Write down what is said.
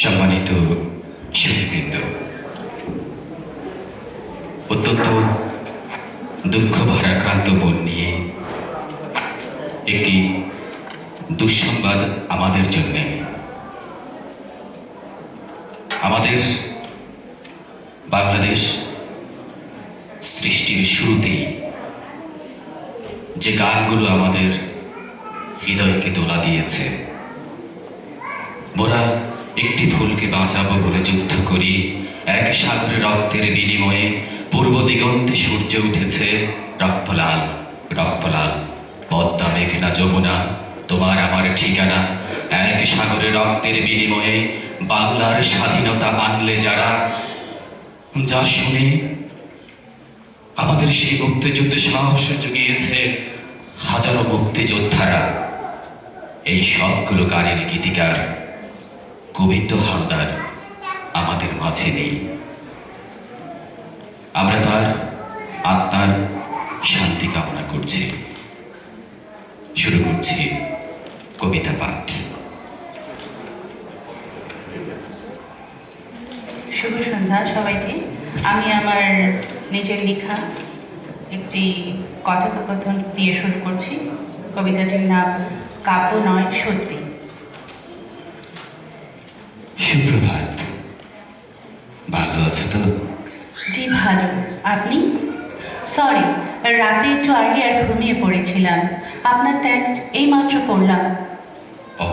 সম্মানিত সুধীবৃন্দ, অত্যন্ত দুঃখ ভারাক্রান্ত মন নিয়ে একটি দুঃসংবাদ আমাদের জন্য। আমাদের বাংলাদেশ সৃষ্টির শুরুতেই যে গানগুলো আমাদের হৃদয়কে দোলা দিয়েছে, মোরা একটি ফুলকে বাঁচাবো বলে যুদ্ধ করি, এক সাগরে রক্তের বিনিময়ে পূর্ব দিগন্তে সূর্য উঠেছে রক্তলাল রক্তলাল। পদ্মা মেঘনা যমুনা তোমার আমার ঠিকানা, এক সাগরে রক্তের বিনিময়ে বাংলার স্বাধীনতা আনলে যারা, যা শুনে আমাদের সেই মুক্তিযুদ্ধে সাহস জুগিয়েছে হাজারো মুক্তিযোদ্ধারা। এই সবগুলো গানের গীতিকার গোবিন্দ হালদার আমাদের মাঝে নেই। আমরা তার আত্মার শান্তি কামনা করছি। শুরু করছি কবিতা পাঠ। শুভ সন্ধ্যা সবাইকে। আমি আমার নিজের লেখা একটি কথোপকথন দিয়ে শুরু করছি। কবিতাটির নাম কাব্য নয় সত্যি। সুপ্রভাত, ভালো আছো তো? জি ভালো, আপনি? সরি, রাতে একটু আগে আর ঘুমিয়ে পড়েছিলাম। আপনার টেক্সট এইমাত্র পড়লাম। ও,